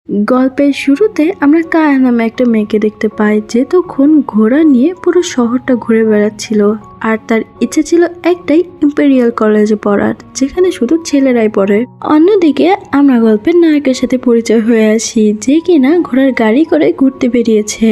গল্পের শুরুতে আমরা কায়া নামে একটা মেয়েকে দেখতে পাই যে তখন ঘোড়া নিয়ে পুরো শহরটা ঘুরে বেড়াচ্ছিল। আর তার ইচ্ছে ছিল একটাই ইম্পেরিয়াল কলেজে পড়ার, যেখানে শুধু ছেলেরাই পড়ে। অন্যদিকে আমরা গল্পের নায়কের সাথে পরিচয় হয়ে আসি, যে কিনা ঘোড়ার গাড়ি করে ঘুরতে বেরিয়েছে।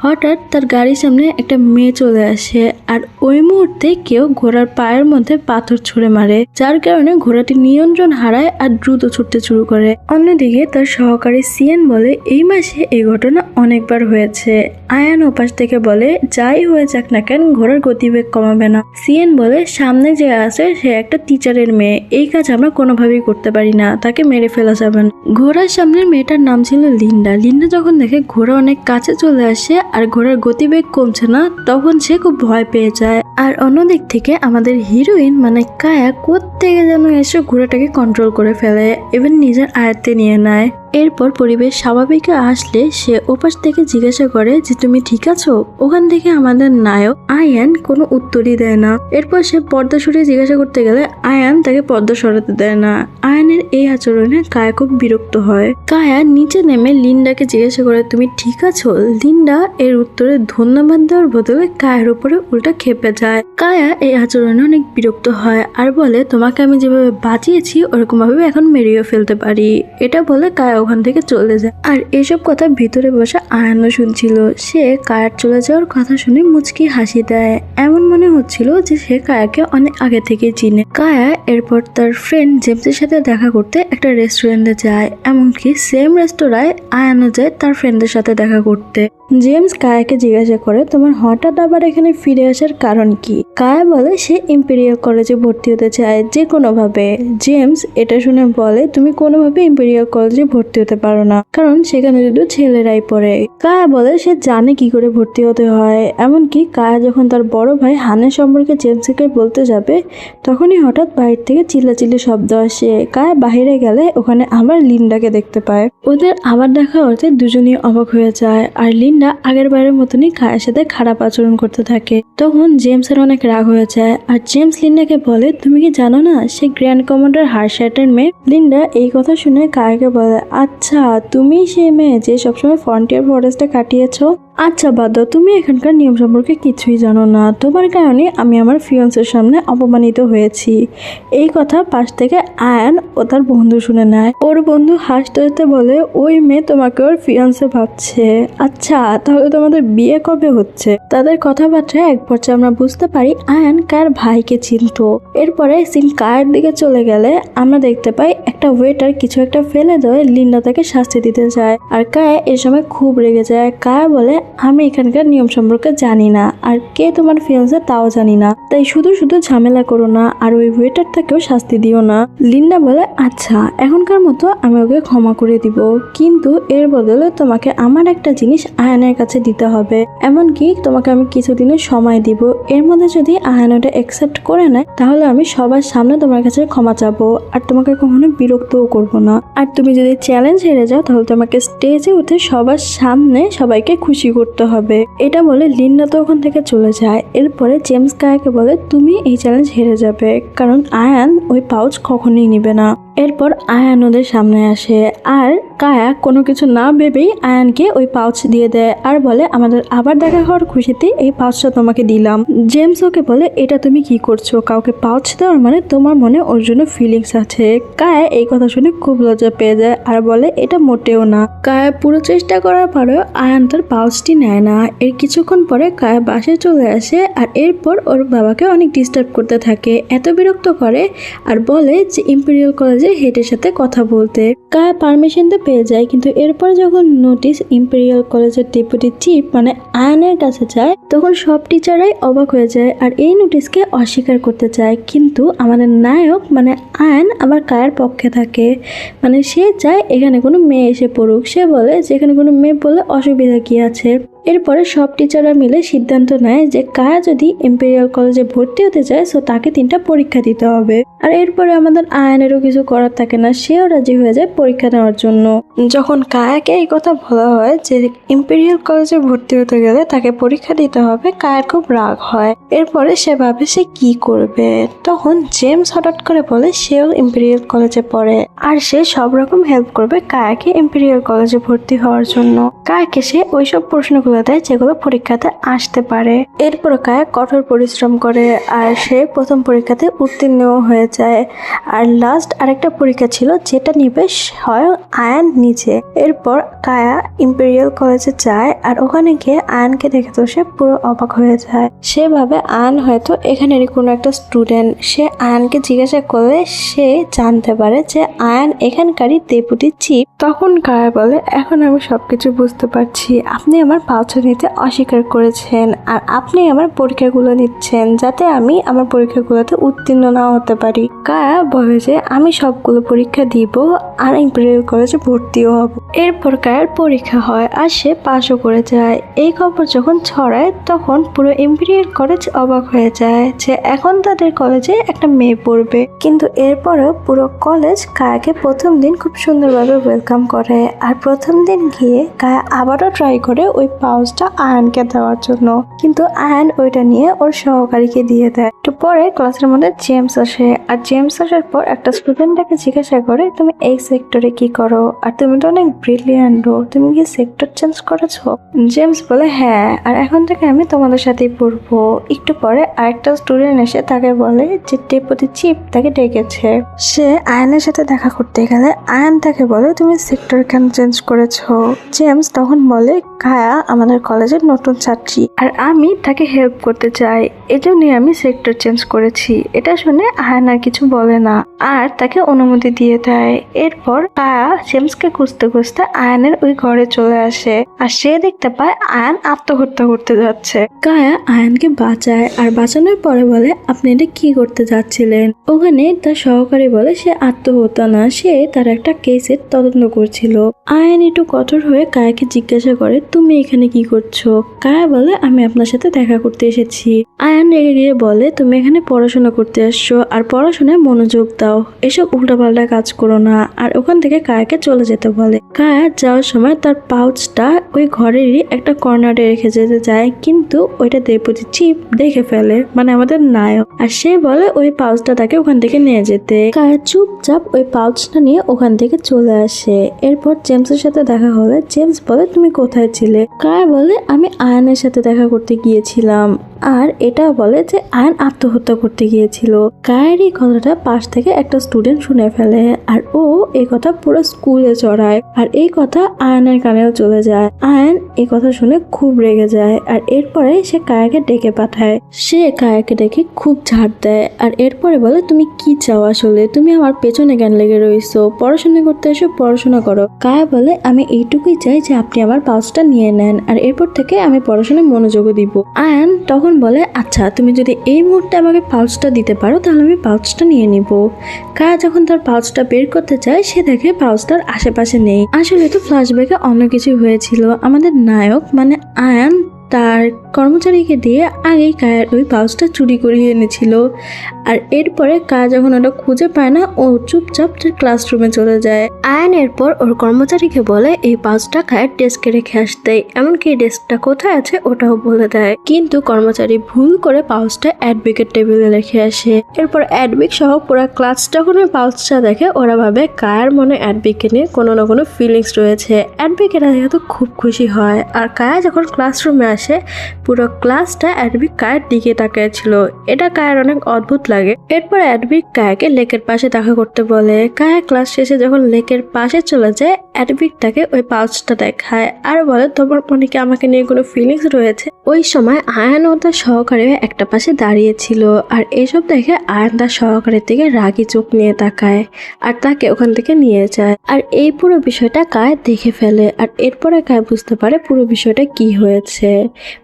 হঠাৎ তার গাড়ির সামনে একটা মেয়ে চলে আসে, আর ওই মুহূর্তে কেউ ঘোড়ার পায়ের মধ্যে পাথর ছুঁড়ে মারে, যার কারণে ঘোড়াটি নিয়ন্ত্রণ হারায় আর দ্রুত ছুটতে শুরু করে। অন্যদিকে তার সহকারী সিয়েন বলে এই মাসে এই ঘটনা অনেকবার হয়েছে। আয়ান ওপাশ থেকে বলে যাই হয়ে যাক না কেন ঘোড়ার গতিবেগ কমাবে না। সিয়েন বলে সামনে যে আছে সে একটা টিচারের মেয়ে, এই কাজ আমরা কোনোভাবেই করতে পারি না, তাকে মেরে ফেলা যাবে না। ঘোড়ার সামনের মেয়েটার নাম ছিল লিন্ডা। লিন্ডা যখন দেখে ঘোড়া অনেক কাছে চলে আসে আর ঘোড়ার গতিবেগ কমছে না, তখন সে খুব ভয় পেয়ে যায়। আর অন্যদিক থেকে আমাদের হিরোইন মানে কায়া কোত্থেকে যেন এসে ঘোড়াটাকে কন্ট্রোল করে ফেলে, এবং নিজের আয়ত্তে নিয়ে নেয়। এরপর পরিবেশ স্বাভাবিক আসলে সে ওপাশ থেকে জিজ্ঞাসা করে যে তুমি ঠিক আছো। ওখান থেকে আমাদের নায়ক আয়ান কোনো উত্তরই দেয় না। এরপর সে পর্দা সরিয়ে জিজ্ঞাসা করতে গেলে আয়ান তাকে পর্দা সরাতে দেয় না। আয়ানের এই আচরণে কায়া খুব বিরক্ত হয়। কায়া নিচে নেমে লিন্ডাকে জিজ্ঞাসা করে তুমি ঠিক আছো। লিন্ডা এর উত্তরে ধন্যবাদ দেওয়ার বদলে কায়ার উপরে উল্টা খেপে যায়। কায়া এই আচরণে অনেক বিরক্ত হয় আর বলে তোমাকে আমি যেভাবে বাঁচিয়েছি ওরকম ভাবে এখন মেরিয়েও ফেলতে পারি। এটা বলে কায়া ওখান থেকে চলে যায়। আর এসব কথা ভিতরে বসে আয়ানও শুনছিল। সে কায়ার চলে যাওয়ার কথা শুনে মুচকি হাসি দেয়। এমন মনে হচ্ছিল যে সে কায়াকে অনেক আগে থেকে চিনে। কায়া এরপর তার ফ্রেন্ড জেমসের সাথে দেখা করতে একটা রেস্টুরেন্টে যায়। এমনকি সেম রেস্তোরাঁয় আয়ানও যায় তার ফ্রেন্ডের সাথে দেখা করতে। জেমস কায়াকে জিজ্ঞাসা করে তোমার হঠাৎ আবার এখানে ফিরে আসার কারণ কি। কায়া বলে সে ইম্পেরিয়াল কলেজে ভর্তি হতে চায় যে কোনোভাবে। জেমস এটা শুনে বলে তুমি কোনোভাবে ইম্পেরিয়াল কলেজে ভর্তি হতে পারো না, কারণ সেখানে শুধু ছেলেরাই পড়ে। কায়া বলে সে জানে কি করে ভর্তি হতে হয়। এমনকি কায়া যখন তার বড় ভাই হানের সম্পর্কে জেমসকে বলতে যাবে, তখনই হঠাৎ বাইরে থেকে চিল্লাচিল্লি শব্দ আসে। কায়া বাহিরে গেলে ওখানে আবার লিন্ডাকে দেখতে পায়। ওদের আবার দেখা হতে দুজনেই অবাক হয়ে যায়। আর লিন্ডা আগের বারের মতনই কায়ের সাথে খারাপ আচরণ করতে থাকে। তখন জেমসের অনেক রাগ হয়ে যায়। আর জেমস লিন্ডাকে বলে তুমি কি জানো না সে গ্র্যান্ড কমান্ডার হারশার্টের মেয়ে। লিন্ডা এই কথা শুনে কায়াকে বলে আচ্ছা তুমি সেই মেয়ে যে সবসময় ফ্রন্টিয়ার ফরেস্টে কাটিয়েছো। আচ্ছা বাদ দাও, তুমি এখানকার নিয়ম সম্পর্কে কিছুই জানো না। তোমার কারণে আমি আমার ফিয়ন্সের সামনে অপমানিত হয়েছি। এই কথা পাশ থেকে আয়ান ও তার বন্ধু শুনে নেয়। ওর বন্ধু হাসতে হাসতে বলে ওই মেয়ে তোমাকে ওর ফিয়ন্সে ভাবছে। আচ্ছা তাহলে তোমাদের বিয়ে কবে হচ্ছে। তাদের কথাবার্তায় এক পর্যায়ে আমরা বুঝতে পারি আয়ান কার ভাইকে চিনত। এরপরে সিন কায়ের দিকে চলে গেলে আমরা দেখতে পাই একটা ওয়েটার কিছু একটা ফেলে দেয়, লিন্ডা তাকে শাস্তি দিতে যায়। আর কায়া এ সময় খুব রেগে যায়। কায়া বলে আমি এখানকার নিয়ম সম্পর্কে জানি না, আর কে তোমার ফিয়ন্সে তাও জানি না, তাই শুধু শুধু ঝামেলা করো না, আর ওই ওয়েটারটাকেও শাস্তি দিও না। লিন্ডা বলে আচ্ছা এখনকার মতো আমি ওকে ক্ষমা করে দিব, কিন্তু এর বদলে তোমাকে আমার একটা জিনিস আয়ানের কাছে দিতে হবে। এমনকি তোমাকে আমি কিছুদিনের সময় দিব। এর মধ্যে যদি আয়ান ওটা অ্যাকসেপ্ট করে নেয় তাহলে আমি সবার সামনে তোমার কাছে ক্ষমা চাবো, আর তোমাকে কখনো বিরক্তও করবো না। আর তুমি যদি চ্যালেঞ্জ হেরে যাও তাহলে তোমাকে স্টেজে উঠে সবার সামনে সবাইকে খুশি করতে হবে। এটা বলে লিন্ডা তো ওখান থেকে চলে যায়। এরপরে জেমস কায়াকে বলে তুমি এই চ্যালেঞ্জ হেরে যাবে, কারণ আয়ান ওই পাউচ কখনোই নিবে না। এরপর আয়ান ওদের সামনে আসে, আর কায়া কোনো কিছু না ভেবেই আয়ানকে ওই পাউচ দিয়ে দেয় আর বলে আমাদের আবার দেখা হওয়ার খুশিতে এই পাউচটা তোমাকে দিলাম। জেমস ওকে বলে এটা তুমি কি করছো, কাউকে পাউচ দেওয়ার মানে তোমার মনে ওর জন্য ফিলিংস আছে। কায়া এই কথা শুনে খুব লজ্জা পেয়ে যায় আর বলে এটা মোটেও না। কায়া পুরো চেষ্টা করার পরেও আয়ান তার পাউচটি নেয় না। এর কিছুক্ষণ পরে কায়া বাসায় চলে আসে, আর এরপর ওর বাবাকে অনেক ডিস্টার্ব করতে থাকে, এত বিরক্ত করে আর বলে যে ইম্পেরিয়াল কলেজে হেডের সাথে কথা বলতে। কায়া পারমিশন তো পেয়ে যায়, কিন্তু এরপর যখন নোটিশ ইম্পেরিয়াল কলেজের ডেপুটি চিফ মানে আয়ানের কাছে যায়, তখন সব টিচাররাই অবাক হয়ে যায় আর এই নোটিশকে অস্বীকার করতে চায়। কিন্তু আমাদের নায়ক মানে আয়ান আবার কায়ার পক্ষে থাকে। মানে সে চায় এখানে কোনো মেয়ে এসে পড়ুক। সে বলে যে এখানে কোনো মেয়ে বলে অসুবিধা কি আছে। এরপরে সব টিচাররা মিলে সিদ্ধান্ত নেয় যে কায়া যদি ইম্পেরিয়াল কলেজে ভর্তি হতে চায় সো তাকে 3টা পরীক্ষা দিতে হবে। আর এরপরে আমাদের আয়ানেরও কিছু করার থাকে না, সেও রাজি হয়ে যায় পরীক্ষা নেওয়ার জন্য। যখন কায়াকে এই কথা বলা হয় যে ইম্পেরিয়াল কলেজে ভর্তি হতে গেলে তাকে পরীক্ষা দিতে হবে, কায়ার খুব রাগ হয়। এরপরে সে ভাবে সে কি করবে। তখন জেমস হঠাৎ করে বলে সেও ইম্পেরিয়াল কলেজে পড়ে আর সে সব রকম হেল্প করবে কায়াকে ইম্পেরিয়াল কলেজে ভর্তি হওয়ার জন্য। কায়াকে সে ওইসব প্রশ্নগুলো দেয় যেগুলো পরীক্ষাতে আসতে পারে। এরপর কায়া কঠোর পরিশ্রম করে আর সে প্রথম পরীক্ষাতে উত্তীর্ণ হয়ে যায়। আর লাস্ট আরেকটা পরীক্ষা ছিল যেটা নিবে স্বয়ং আয়ান নিজে। এরপর কায়া ইম্পেরিয়াল কলেজে যায় আর ওখানে গিয়ে আয়ানকে দেখে তো সে পুরো অবাক হয়ে যায়। সে ভাবে আয়ান হয়তো এখানেরই কোনো একটা স্টুডেন্ট। সে আয়ানকে জিজ্ঞাসা করলে সে জানতে পারে যে আয়ান এখানকারই ডেপুটি চিফ। তখন কায়া বলে এখন আমি সবকিছু বুঝতে পারছি, আপনি আমার পাউচ নিতে অস্বীকার করেছেন আর আপনি আমার পরীক্ষাগুলো নিচ্ছেন যাতে আমি আমার পরীক্ষাগুলোতে উত্তীর্ণ না হতে পারি। কায়া বলে যে আমি সবগুলো পরীক্ষা দিব আর ইম্পেরিয়াল কলেজে ভর্তিও হব। এরপর কায়ার পরীক্ষা হয় আর সে পাশও করে যায়। এই খবর যখন ছড়ায় তখন পুরো ইম্পেরিয়াল কলেজ অবাক হয়ে যায় যে এখন তাদের কলেজে একটা মেয়ে পড়বে। কিন্তু এরপরেও পুরো কলেজ কায়াকে প্রথম দিন খুব সুন্দরভাবে ওয়েলকাম করে। আর প্রথম দিন গিয়ে কায়া আবারও ট্রাই করে ওই পাউচটা আয়ানকে দেওয়ার জন্য, কিন্তু আয়ান ওইটা নিয়ে ওর সহকারীকে দিয়ে দেয়। একটু পরে ক্লাসের মধ্যে জেমস আসে আর জেমস আসার পর একটা স্টুডেন্টটাকে জিজ্ঞাসা করে তুমি এই সেক্টরে কি করো আর তুমি তো অনেক ব্রিলিয়ান্ট, তুমি কি সেক্টর চেঞ্জ করেছো? জেমস বলে হ্যাঁ, আর এখন থেকে আমি তোমাদের সাথেই পড়বো। একটু পরে আরেকটা স্টুডেন্ট এসে তাকে বলে যে ডেপুটি চিফ তাকে ডেকেছে। সে আয়ানের সাথে দেখা করতে গেলে আয়ান তাকে বলে তুমি সেক্টর কেন চেঞ্জ করেছো? জেমস তখন বলে কায়া আমাদের কলেজের নতুন ছাত্রী আর আমি তাকে হেল্প করতে চাই, এজন্যই আমি সেক্টর চেঞ্জ করেছি। এটা শুনে আয়ান আর কিছু বলে না আর তাকে অনুমতি দিয়ে দেয়। এরপর কায়া জেমসকে খুঁজতে খুঁজতে আয়ানের ওই ঘরে চলে আসে আর সে দেখতে পায় আয়ান আত্মহত্যা করতে যাচ্ছে। কায়া আয়ানকে বাঁচায় আর বাঁচানোর পরে বলে আপনি এটা কি করতে যাচ্ছিলেন? ওখানে তার সহকারী বলে সে আত্মহত্যা না, সে তার একটা কেসের তদন্ত করছিল। আয়ান একটু কঠোর হয়ে কায়াকে জিজ্ঞাসা করে তুমি এখানে কি করছো? কায়া বলে আমি আপনার সাথে দেখা করতে এসেছি। আয়ান রেগে গিয়ে বলে তুমি এখানে পড়াশোনা করতে আসছো আর পড়াশোনায় মনোযোগ দাও, এসব উল্টাপাল্টা কাজ করো না। আর ওখান থেকে কায়াকে চলে যেতে বলে। কায়া যাওয়ার সময় তার পাউচটা ওই ঘরেরই একটা কর্নারে রেখে যেতে যায়, কিন্তু ওইটা ডেপুটি চিফ দেখে ফেলে, মানে আমাদের নায়ক। আর সে বলে ওই পাউচটা তাকে ওখান থেকে নিয়ে যেতে। কায়া চুপচাপ ওই পাউচটা নিয়ে ওখান থেকে চলে আসে। এরপর জেমসের সাথে দেখা হলে জেমস বলে তুমি কোথায় ছিলে? কায়া বলে আমি আয়ানের সাথে দেখা করতে গিয়েছিলাম। আর এটা বলে যে আয়ান আত্মহত্যা করতে গিয়েছিল। কায়ের এই কথাটা পাশ থেকে একটা স্টুডেন্ট শুনে ফেলে আর ও এই কথা পুরো স্কুলে চড়ায় আর এই কথা আয়ানের কানেও চলে যায়। আয়ান এই কথা শুনে খুব রেগে যায় আর এরপরে সে কায়াকে ডেকে পাঠায়। সে কায়াকে ডেকে খুব ঝাড় দেয় আর এরপরে বলে তুমি কি চাও আসলে? তুমি আমার পেছনে কেন লেগে রইছো? পড়াশোনা করতে এসে পড়াশোনা করো। কায়া বলে আমি এইটুকুই চাই যে আপনি আমার পাউচটা নিয়ে নেন আর এরপর থেকে আমি পড়াশোনায় মনোযোগ দিব। আয়ান তখন বলে আচ্ছা তুমি যদি এই মুহূর্তে আমাকে পাউচটা দিতে পারো তাহলে আমি পাউচটা নিয়ে নিব। কায়া যখন তার পাউচটা বের করতে চায় সে দেখে পাউচটার আশেপাশে নেই। আসলে তো ফ্ল্যাশব্যাকে অন্য কিছু হয়েছিল। আমাদের নায়ক মানে আয়ান তার কর্মচারীকে দিয়ে আগেই কায়ার ওই পাউচটা চুরি করিয়ে এনেছিল। আর এরপরে কায়া যখন ওটা খুঁজে পায় না ও চুপচাপ তার ক্লাসরুমে চলে যায়। আয়ান এরপর ওর কর্মচারীকে বলে এই পাউচটা কায়ার ডেস্কে রেখে আসতে, এমনকি এই ডেস্কটা কোথায় আছে ওটাও বলে দেয়। কিন্তু কর্মচারী ভুল করে পাউচটা অ্যাডভোকেট টেবিলে রেখে আসে। এরপর অ্যাডভিক সহ পুরো ক্লাস যখন ওই পাউচটা দেখে ওরা ভাবে কায়ার মনে অ্যাডভিককে নিয়ে কোনো না কোনো ফিলিংস রয়েছে। অ্যাডভিকেরা যেহেতু খুব খুশি হয় আর কায়া যখন ক্লাসরুমে আসে পুরো ক্লাসটা অ্যাডভিক কায়ের দিকে তাকিয়েছিল। এটা কায়ের অনেক অদ্ভুত লাগে। এরপর অ্যাডভিক কায়াকে লেকের পাশে দেখা করতে বলে। কায়া ক্লাস শেষে যখন লেকের পাশে চলে যায় অ্যাডভিক তাকে ওই পাউচটা দেখায় আর বলে তোমার মনে কি আমাকে নিয়ে কোনো ফিলিংস রয়েছে? ওই সময় আয়ান ও তার সহকারী একটা পাশে দাঁড়িয়েছিল আর এসব দেখে আয়ান তার সহকারীর দিকে রাগি চোখ নিয়ে তাকায় আর তাকে ওখান থেকে নিয়ে যায়। আর এই পুরো বিষয়টা কায়া দেখে ফেলে আর এরপরে কায়া বুঝতে পারে পুরো বিষয়টা কি হয়েছে।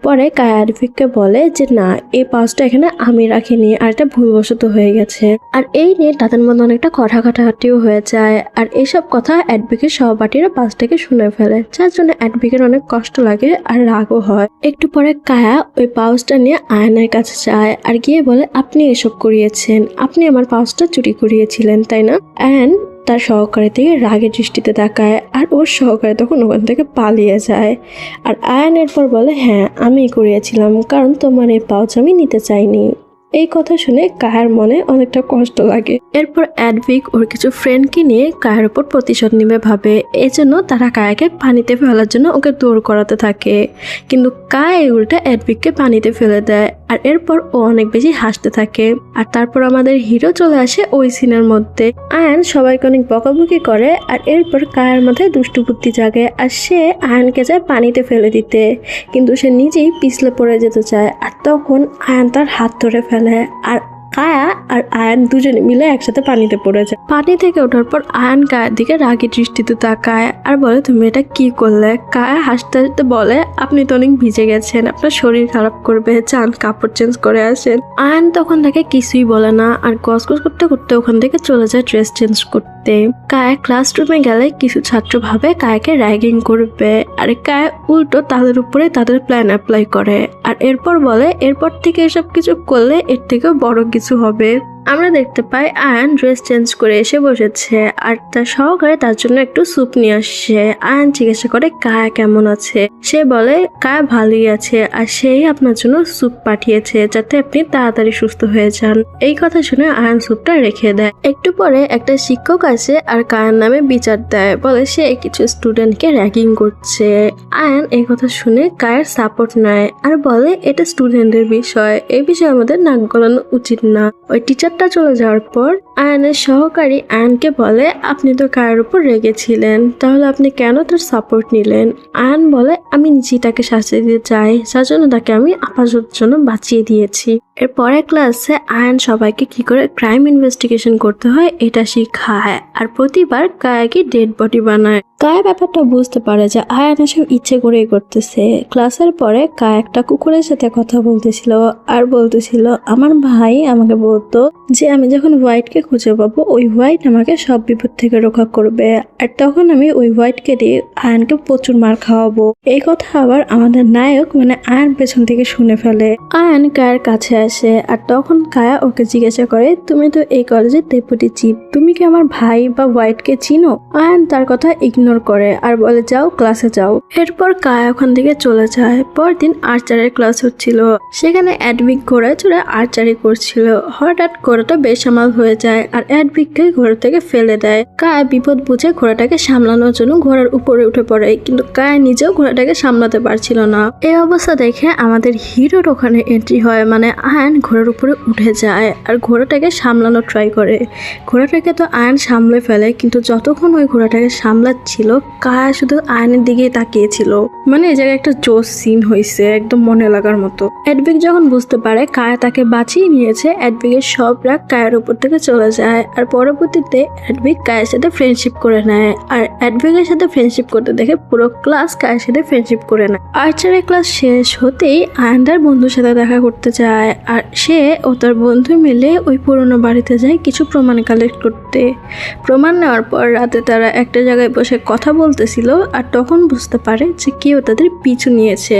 পরে কায়া আরফিককে বলে যে না, এই পাউচটা এখানে আমি রাখিনি আর এটা ভুলবশত হয়ে গেছে। আর এই নিয়ে তাদের মধ্যে অনেকটা কথা কাটাকাটিও হয়ে যায়। আর এইসব কথা অ্যাডভিকের সহপাঠীরা পাশ থেকে শুনে ফেলে, যার জন্য অ্যাডভিকের অনেক কষ্ট লাগে আর রাগও হয়। একটু পরে কায়া ওই পাউচটা নিয়ে আয়নের কাছে যায় আর গিয়ে বলে আপনি এসব করিয়েছেন, আপনি আমার পাউচটা চুরি করিয়েছিলেন তাই না? আয়ন তার সহকারী থেকে রাগের দৃষ্টিতে তাকায় আর ওর সহকারী তখন ওখান থেকে পালিয়ে যায়। আর আয়ন এরপর বলে হ্যাঁ আমিই করিয়েছিলাম, কারণ তোমার এই পাউচ আমি নিতে চাইনি। এই কথা শুনে কায়ার মনে অনেকটা কষ্ট লাগে। এরপর অ্যাডভিক ওর কিছু ফ্রেন্ডকে নিয়ে কায়ার উপর প্রতিশোধ নিবে ভাবে, এজন্য তারা কায়াকে পানিতে ফেলার জন্য ওকে দৌড় করাতে থাকে। কিন্তু কায়া উল্টা অ্যাডভিককে পানিতে ফেলে দেয় আর এরপর ও অনেক বেশি হাসতে থাকে। আর তারপর আমাদের হিরো চলে আসে ওই সিনের মধ্যে। আয়ন সবাইকে অনেক বকাবকি করে আর এরপর কায়ার মাথায় দুষ্টু বুদ্ধি জাগে আর সে আয়নকে যায় পানিতে ফেলে দিতে, কিন্তু সে নিজেই পিছলে পড়ে যেতে চায়। আর তখন আয়ন তার হাত ধরে ফেলে আর কায়া আর আয়ন দুজনে মিলে একসাথে পানিতে পড়ে যায়। পানি থেকে ওঠার পর আয়ন কায়ার দিকে রাগী দৃষ্টিতে তাকায় আর বলে তুমি এটা কি করলে? কায়া হাসতে হাসতে বলে আপনি তো অনেক ভিজে গেছেন, আপনার শরীর খারাপ করবে, চান কাপড় চেঞ্জ করে আসেন। আয়ন তখন তাকে কিছুই বলে না আর গসগস করতে করতে ওখান থেকে চলে যায় ড্রেস চেঞ্জ করতে। কায়া ক্লাসরুমে গেলে কিছু ছাত্র ভাবে কায়াকে র্যাগিং করবে আর কায়া উল্টো তাদের উপরে তাদের প্ল্যান অ্যাপ্লাই করে আর এরপর বলে এরপর থেকে এসব কিছু করলে এর থেকেও বড় কিছু হবে। আমরা দেখতে পাই আয়ন ড্রেস চেঞ্জ করে এসে বসেছে আর তার সহকারে তার জন্য একটু স্যুপ নিয়ে আসছে। আয়ন জিজ্ঞাসা করে কায়া কেমন আছে? সে বলে কায়া ভালোই আছে আর সেই আপনার জন্য স্যুপ পাঠিয়েছে যাতে আপনি তাড়াতাড়ি সুস্থ হয়ে যান। এই কথা শুনে আয়ন স্যুপটা রেখে দেয়। একটু পরে একটা শিক্ষক আসে আর কায়ার নামে বিচার দেয়, বলে সে কিছু স্টুডেন্টকে র্যাগিং করছে। আয়ন এই কথা শুনে কায়ার সাপোর্ট নেয় আর বলে এটা স্টুডেন্টের বিষয়, এই বিষয়ে আমাদের নাক গলানো উচিত না। ওই টিচারটা চলে যাওয়ার পর আয়নের সহকারী আয়নকে বলে আপনি তো কায়ার উপর রেগেছিলেন, তাহলে আপনি কেন তার সাপোর্ট নিলেন? আয়ন বলে আমি নিজেই তাকে শাস্তি দিতে চাই, যার জন্য তাকে আমি আপাতত জন্য বাঁচিয়ে দিয়েছি। এর পরের ক্লাসে আয়ন সবাইকে কি করে ক্রাইম ইনভেস্টিগেশন করতে হয় এটা শিখায় আর প্রতিবার কায়াকে ডেড বডি বানায়। কায়া ব্যাপারটা বুঝতে পারে যে আয়ন এসব ইচ্ছে করেই করতেছে। ক্লাসের পরে কায়া একটা কুকুরের সাথে কথা বলতেছিল আর বলতেছিল আমার ভাই আমাকে বলতো যে আমি যখন হোয়াইটকে খুঁজে পাবো ওই হোয়াইট আমাকে সব বিপদ থেকে রক্ষা করবে আর তখন আমি ওই হোয়াইটকে দিয়ে আয়নকে প্রচুর মার খাওয়াবো। এই কথা আবার আমাদের নায়ক মানে আয়ন পেছন থেকে শুনে ফেলে। আয়ন কায়ার কাছে আসে আর তখন কায়া ওকে জিজ্ঞাসা করে তুমি তো এই কলেজের ডেপুটি চিফ, তুমি কি আমার ভাই বা হোয়াইটকে চিনো? আয়ন তার কথা ইগনোর করে আর বলে যাও ক্লাসে যাও। এরপর কায়া ওখান থেকে চলে যায়। পরদিন আর্চারের ক্লাস হচ্ছিল, সেখানে অ্যাডভিক ঘোড়ায় চড়ে আর্চারি করছিল। হঠাৎ ঘোড়াটা বেসামাল হয়ে যায় আর অ্যাডভিককে ঘোড়া থেকে ফেলে দেয়। কায়া বিপদ বুঝে ঘোড়াটাকে সামলানোর জন্য ঘোড়ার উপরে উঠে পড়ে, কিন্তু কায়া নিজেও ঘোড়াটাকে সামলাতে পারছিল না। এই অবস্থা দেখে আমাদের হিরোর ওখানে এন্ট্রি হয়, মানে আয়ন ঘোড়ার উপরে উঠে যায় আর ঘোড়াটাকে সামলানো ট্রাই করে। ঘোড়াটাকে তো আয়ন সামলে ফেলে, কিন্তু যতক্ষণ ওই ঘোড়াটাকে সামলাচ্ছিল কায়া শুধু আয়নের দিকেই তাকিয়েছিল। মানে এই জায়গায় একটা জোস সিন হয়েছে, একদম মনে লাগার মতো। অ্যাডভিক যখন বুঝতে পারে কায়া তাকে বাঁচিয়ে নিয়েছে, অ্যাডভিকের সব রাগ কায়ার উপর থেকে চলে যায় আর পরবর্তীতে অ্যাডভিক কায়ের সাথে ফ্রেন্ডশিপ করে নেয়। আর অ্যাডভিকের সাথে ফ্রেন্ডশিপ করতে দেখে পুরো ক্লাস কায়ের সাথে ফ্রেন্ডশিপ করে নেয়। আর্চারের ক্লাস শেষ হতেই আয়ন তার বন্ধুর সাথে দেখা করতে যায় আর সে ও তার বন্ধু মিলে ওই পুরোনো বাড়িতে যায় কিছু প্রমাণ কালেক্ট করতে। প্রমাণ নেওয়ার পর রাতে তারা একটা জায়গায় বসে কথা বলতেছিল আর তখন বুঝতে পারে যে কেউ তাদের পিছু নিয়েছে।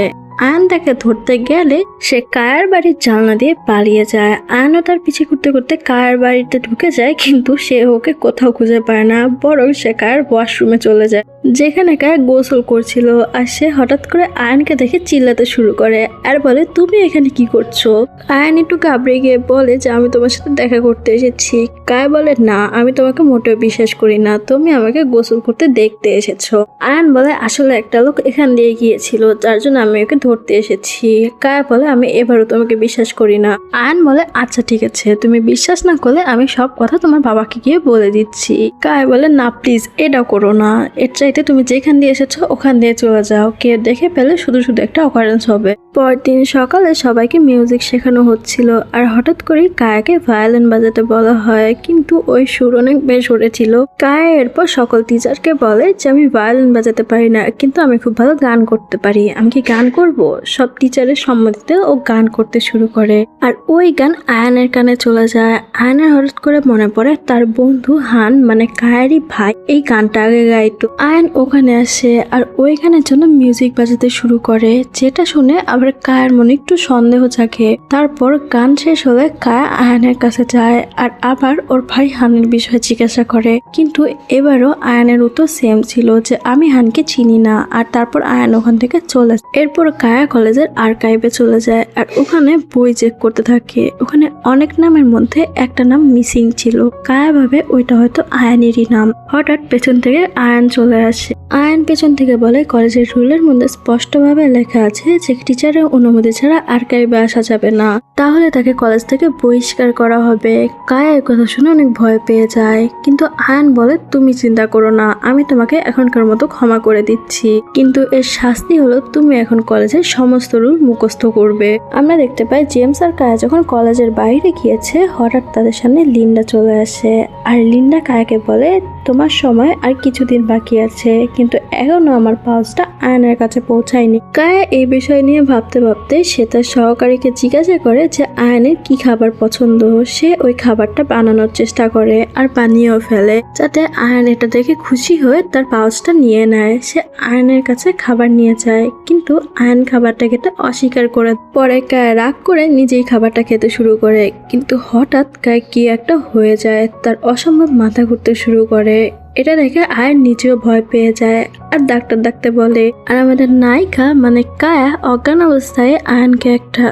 আয়ন তাকে ধরতে গেলে সে কায়ার বাড়ির জানলা দিয়ে পালিয়ে যায়। আয়নও তার পিছে করতে করতে কায়ার বাড়িতে ঢুকে যায়, কিন্তু সে ওকে কোথাও খুঁজে পায় না, বরং সে কায়ার ওয়াশরুমে চলে যায় যেখানে কায়া গোসল করছিল। আর সে হঠাৎ করে আয়নকে দেখে চিল্লাতে শুরু করে আর বলে তুমি এখানে কি করছো? আয়ন একটু ঘাবড়ে গিয়ে বলে যে আমি তোমার সাথে দেখা করতে এসেছি। কায়া বলে না, আমি তোমাকে মোটেও বিশ্বাস করি না, তুমি আমাকে গোসল করতে দেখতে এসেছো। আয়ন বলে আসলে একটা লোক এখান দিয়ে গিয়েছিল, যার জন্য আমি ওকে ধরতে এসেছি। কায়া বলে আমি এবারও তোমাকে বিশ্বাস করি না। আয়ন বলে আচ্ছা ঠিক আছে, তুমি বিশ্বাস না করলে আমি সব কথা তোমার বাবাকে গিয়ে বলে দিচ্ছি। কায়া বলে না প্লিজ এটা করো না, এর চাইতে তুমি যেখান দিয়ে এসেছো ওখান দিয়ে চলে যাও, কে দেখে পেলে শুধু শুধু একটা অকারেন্স হবে। পরদিন সকালে সবাইকে মিউজিক শেখানো হচ্ছিল আর হঠাৎ করে কায়াকে ভায়োলিন বাজাতে বলা হয়, কিন্তু ওই সুর অনেক বেশ উঠেছিল। কায়া এরপর সকল টিচারকে বলে যে আমি ভায়োলিন বাজাতে পারি না, কিন্তু আমি খুব ভালো গান করতে পারি, আমি কি গান করব? সব টিচারের সম্মতিতে ও গান করতে শুরু করে আর ওই গান আয়ানের কানে চলে যায়। আয়ানের হঠাৎ করে মনে পড়ে তার বন্ধু হান মানে কায়ারই ভাই এই গানটা আগে গাইতো। আয়ান ওখানে আসে আর ওই গানের জন্য মিউজিক বাজাতে শুরু করে, যেটা শুনে আবার কায়ার মনে একটু সন্দেহ জাগে। তারপর গান শেষ হলে কায়া আয়ানের কাছে যায় আর আবার ওর ভাই হানের বিষয়ে জিজ্ঞাসা করে, কিন্তু এবারও আয়ানের উত্তর সেম ছিল যে আমি হানকে চিনি না। আর তারপর আয়ান ওখান থেকে চলে যায়। এরপর কায়া কলেজের আর্কাইভে চলে যায় আর ওখানে বই চেক করতে থাকে। ওখানে অনেক নামের মধ্যে একটা নাম মিসিং ছিল। কায়া ভাবে ওইটা হয়তো আয়ানেরই নাম। হঠাৎ পেছন থেকে আয়ান চলে আসে। আয়ান পেছন থেকে বলে কলেজের রুলের মধ্যে স্পষ্টভাবে লেখা আছে যে টিচারের অনুমতি ছাড়া আর্কাইভে আসা যাবে না, তাহলে তাকে কলেজ থেকে বহিষ্কার করা হবে। কায়া এই কথা শুনে অনেক ভয় পেয়ে যায়, কিন্তু আয়ান বলে তুমি চিন্তা করো না, আমি তোমাকে এখনকার মতো ক্ষমা করে দিচ্ছি, কিন্তু এর শাস্তি হলো তুমি এখন কলেজের সমস্ত রুল মুখস্থ করবে। আমরা দেখতে পাই জেমস আর কায়া যখন কলেজের বাইরে গিয়েছে, হঠাৎ তাদের সামনে লিন্ডা চলে আসে আর লিন্ডা কায়াকে বলে তোমার সময় আর কিছুদিন বাকি আছে, কিন্তু এখনো আমার পাউচটা আয়নের কাছে পৌঁছায়নি। কায়া এই বিষয় নিয়ে ভাবতে ভাবতে সে তার সহকারীকে জিজ্ঞাসা করে যে আয়নের কি খাবার পছন্দ। সে ওই খাবারটা বানানোর চেষ্টা করে আর বানিয়েও ফেলে, যাতে আয়ন এটা দেখে খুশি হয়ে তার পাউচটা নিয়ে নেয়। সে আয়নের কাছে খাবার নিয়ে যায়, কিন্তু আয়ন খাবারটা খেতে অস্বীকার করে। পরে কায়া রাগ করে নিজেই খাবারটা খেতে শুরু করে, কিন্তু হঠাৎ কায়া কি একটা হয়ে যায়, তার অসম্ভব মাথা ঘুরতে শুরু করে। এটা দেখে আয়ন নিজেও ভয় পেয়ে যায় আর ডাক্তার ডাকতে বলে। আর আমাদের নায়িকা মানে কায়া অজ্ঞান অবস্থায় আয়নকে একটা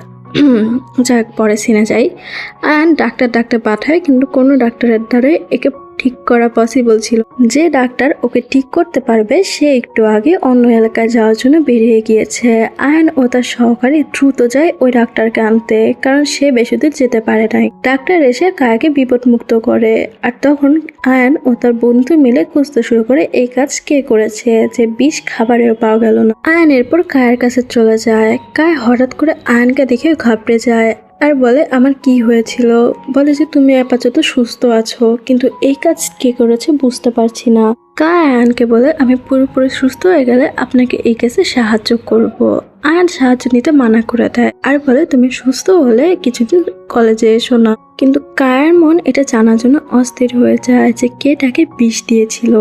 যাক পরে সিনে যায়। আয়ন ডাক্তার পাঠায়, কিন্তু কোনো ডাক্তারের দ্বারা একে ঠিক করা পসিবল ছিল। যে ডাক্তার ওকে ঠিক করতে পারবে সে একটু আগে অন্য এলাকায় যাওয়ার জন্য বেরিয়ে গিয়েছে। আয়ন ও তার সহকারী দ্রুত যায় ওই ডাক্তারকে আনতে, কারণ সে বেশি দূর যেতে পারে নাই। ডাক্তার এসে কায়াকে বিপদ মুক্ত করে আর তখন আয়ন ও তার বন্ধু মিলে খুঁজতে শুরু করে এই কাজ কে করেছে, যে বিষ খাবারেও পাওয়া গেল না। আয়ন এরপর কায়ের কাছে চলে যায়। কায়া হঠাৎ করে আয়নকে দেখে ঘাবড়ে যায় আর বলে আমার কি হয়েছিল। বলে যে তুমি আপাতত সুস্থ আছো, কিন্তু এই কাজ কে করেছে বুঝতে পারছি না। কায়া আয়ানকে বলে আমি পুরোপুরি সুস্থ হয়ে গেলে আপনাকে এই কাজে সাহায্য করব। আয়ান সাহায্য নিতে মানা করে দেয় আর বলে তুমি সুস্থ হলে কিছুদিন কলেজে এসো না। কিন্তু কায়ার মন এটা জানার জন্য অস্থির হয়ে যায় যে কে তাকে বিষ দিয়েছিল।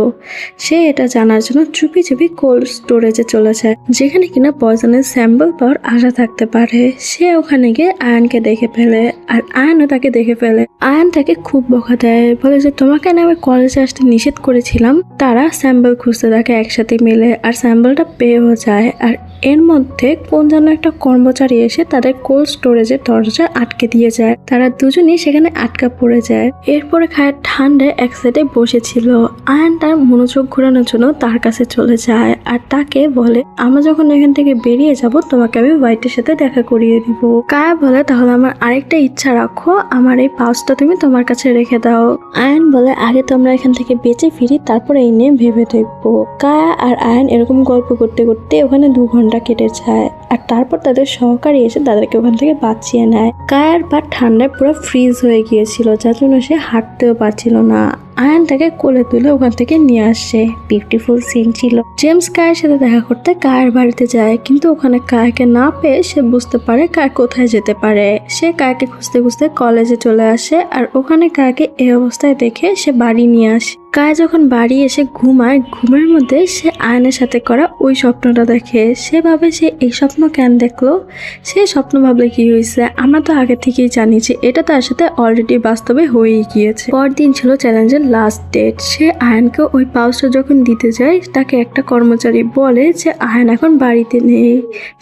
সে এটা জানার জন্য চুপি চুপি কোল্ড স্টোরেজে চলে যায়, যেখানে কিনা পয়জনের স্যাম্পল পাওয়ার আশা থাকতে পারে। সে ওখানে গিয়ে আয়ানকে দেখে ফেলে আর আয়ানও তাকে দেখে ফেলে। আয়ান তাকে খুব বকা দেয়, বলে যে তোমাকে না আমি কলেজে আসতে নিষেধ করেছিলাম। তারা স্যাম্পল খুঁজতে থাকে একসাথে মিলে আর স্যাম্পলটা পেয়েও যায়। আর এর মধ্যে কোন যেন একটা কর্মচারী এসে তাদের কোল্ড স্টোরেজের দরজা আটকে দিয়ে যায়। তারা দুজনেই সেখানে আটকা পড়ে যায়। এরপরে খায়ের ঠান্ডায় এক সাইডে বসেছিল। আয়ান তার মনোযোগ ঘোরানোর জন্য তার কাছে চলে যায় আর তাকে বলে আমরা যখন এখান থেকে বেরিয়ে যাব তোমাকে আমি হোয়াইটের সাথে দেখা করিয়ে দিব। কায়া বলে তাহলে আমার আরেকটা ইচ্ছা রাখো, আমার এই পাউচটা তুমি তোমার কাছে রেখে দাও। আয়ান বলে আগে তো আমরা এখান থেকে বেঁচে ফিরি, তারপরে এই নিয়ে ভেবে দেখবো। কায়া আর আয়ান এরকম গল্প করতে করতে ওখানে 2 ঘন্টা কেটে যায় আর তারপর তাদের সহকারী এসে তাদেরকে ওখান থেকে বাঁচিয়ে নেয়। কায়ার পা ঠান্ডায় পুরো ফ্রিজ হয়ে গিয়েছিল, যার জন্য সে হাঁটতেও পারছিল না। আয়ান তাকে কোলে তুলে ওখান থেকে নিয়ে আসে। বিউটিফুল সিন ছিল। জেমস কায়ের সাথে দেখা করতে কায়ের বাড়িতে যায়, কিন্তু ওখানে কায়াকে না পেয়ে সে বুঝতে পারে কায়া কোথায় যেতে পারে। সে কায়াকে খুঁজতে খুঁজতে কলেজে চলে আসে আর ওখানে কায়াকে এই অবস্থায় দেখে সে বাড়ি নিয়ে আসে। কায়া যখন বাড়ি এসে ঘুমায়, ঘুমের মধ্যে সে আয়নের সাথে করা ওই স্বপ্নটা দেখে। সে ভাবে সে এই স্বপ্ন কেন দেখলো। সে স্বপ্ন ভাবলে কি হয়েছে, আমরা তো আগে থেকেই জানি যে এটা তার সাথে অলরেডি বাস্তবে হয়েই গিয়েছে। পরদিন ছিল চ্যালেঞ্জের লাস্ট ডেট। সে আয়নকে ওই পাউচটা যখন দিতে যায়, তাকে একটা কর্মচারী বলে যে আয়ন এখন বাড়িতে নেই,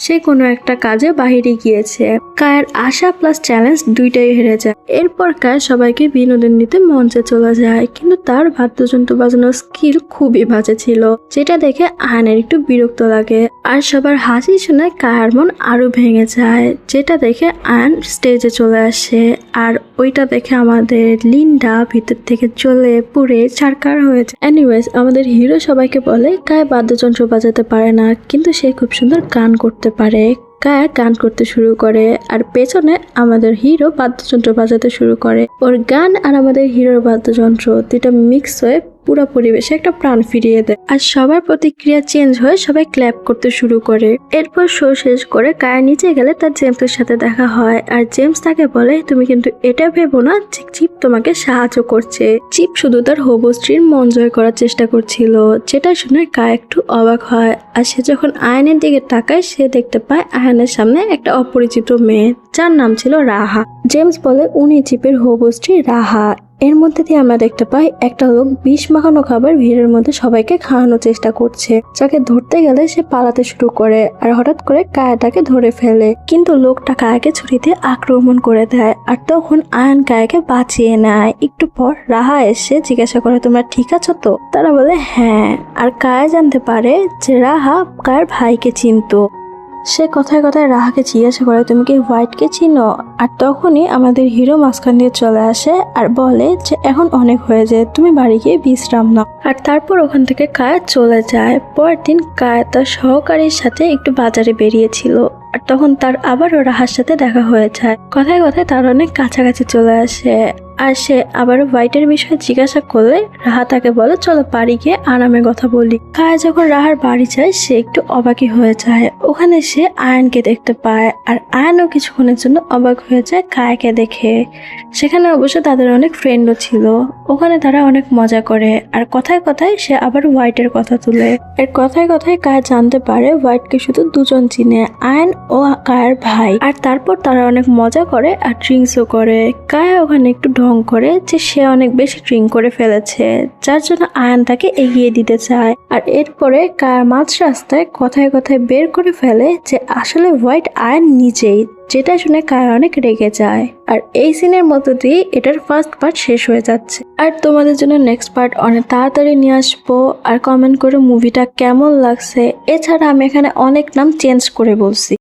সে কোনো একটা কাজে বাইরে গিয়েছে। কায়ের আশা প্লাস চ্যালেঞ্জ দুইটাই হেরে যায়। এরপর কায়া সবাইকে বিনোদন দিতে মঞ্চে চলে যায়, কিন্তু তার বাদ্যযন্ত্র বাজানোর স্কিল খুবই বাজে ছিল, যেটা দেখে আয়নের একটু বিরক্ত লাগে। আর সবার হাসি শুনে কায়ার মন আরো ভেঙে যায়, যেটা দেখে আয়ন স্টেজে চলে আসে। আর ওইটা দেখে আমাদের লিন্ডা ভিতর থেকে জ্বলে পুড়ে ছারখার হয়েছে। এনিওয়েজ আমাদের হিরো সবাইকে বলে কায়া বাদ্যযন্ত্র বাজাতে পারে না, কিন্তু সে খুব সুন্দর গান করতে পারে। কায়া গান করতে শুরু করে আর পেছনে আমাদের হিরো বাদ্যযন্ত্র বাজাতে শুরু করে। ওর গান আর আমাদের হিরোর বাদ্যযন্ত্র দুটা মিক্স হয়ে পুরো পরিবেশে একটা প্রাণ ফিরিয়ে দেয় আর সবার প্রতিক্রিয়া চেঞ্জ হয়ে সবাই ক্ল্যাপ করতে শুরু করে। এরপর শো শেষ করে কায়া নিচে গেলে তার জেমসের সাথে দেখা হয় আর জেমস তাকে বলে তুমি কিন্তু এটা ভেবো না যে চিপ তোমাকে সাহায্য করছে। চিপ শুধু তার হবু স্ত্রীর মন জয় করার চেষ্টা করছিল, যেটা শুনে কায়া একটু অবাক হয়। আর সে যখন আয়নের দিকে তাকায় সে দেখতে পায় আয়নের সামনে একটা অপরিচিত মেয়ে যার নাম ছিল রাহা। জেমস বলে উনি চিপের হবু স্ত্রী রাহা। এর মধ্যে দিয়ে আমরা দেখতে পাই একটা লোক বিষ মাখানো খাবার ভিড়ের মধ্যে সবাইকে খাওয়ানোর চেষ্টা করছে। যাকে ধরতে গেলে সে পালাতে শুরু করে আর হঠাৎ করে কায়াটাকে ধরে ফেলে, কিন্তু লোকটা কায়াকে ছুরি দিয়ে আক্রমণ করে দেয় আর তখন আয়ন কায়াকে বাঁচিয়ে নেয়। একটু পর রাহা এসে জিজ্ঞাসা করে তোমরা ঠিক আছো তো? তারা বলে হ্যাঁ। আর কায়া জানতে পারে যে রাহা কায়ার ভাইকে চিনতো। সে কথায় কথায় রাহাকে জিজ্ঞাসা করে তুমি কি হোয়াইটকে চিনো? আর তখনই আমাদের হিরো মাঝখান দিয়ে চলে আসে আর বলে যে এখন অনেক হয়ে যায়, তুমি বাড়ি গিয়ে বিশ্রাম নাও। আর তারপর ওখান থেকে কায়া চলে যায়। পরের দিন কায়া তার সহকারীর সাথে একটু বাজারে বেরিয়েছিল আর তখন তার আবারও রাহার সাথে দেখা হয়ে যায়। কথায় কথায় তার অনেক কাছাকাছি চলে আসে আর সে আবারও হোয়াইটের বিষয়ে জিজ্ঞাসা করলে রাহা তাকে বলে চলো বাড়ি গিয়ে আরামে কথা বলি। কায়া যখন রাহার বাড়ি যায় সে একটু অবাকই হয়ে যায়। ওখানে সে আয়নকে দেখতে পায় আর আয়নও কিছুক্ষণের জন্য অবাক হয়ে যায় কায়াকে দেখে। সেখানে অবশ্য তাদের অনেক ফ্রেন্ডও ছিল। ওখানে তারা অনেক মজা করে আর কথায় কথায় সে আবার হোয়াইটের কথা তুলে। এর কথায় কথায় কায়া জানতে পারে হোয়াইটকে শুধু দুজন চিনে, আয়ন ও কায়ার ভাই। আর তারপর তারা অনেক মজা করে আর ড্রিঙ্কসও করে। কায়া ওখানে একটু ঢং করে যে সে অনেক বেশি ড্রিঙ্ক করে ফেলেছে, যার জন্য আয়ন তাকে এগিয়ে দিতে চায়। আর এরপরে কায়া মাঝ রাস্তায় কথায় কথায় বের করে ফেলে যে আসলে হোয়াইট আয়ন নিজেই, যেটা শুনে কায়া অনেক রেগে যায়। আর এই সিনের মধ্য দিয়ে এটার ফার্স্ট পার্ট শেষ হয়ে যাচ্ছে। আর তোমাদের জন্য নেক্সট পার্ট অনেক তাড়াতাড়ি নিয়ে আসবো। আর কমেন্ট করে মুভিটা কেমন লাগছে। এছাড়া আমি এখানে অনেক নাম চেঞ্জ করে বলছি।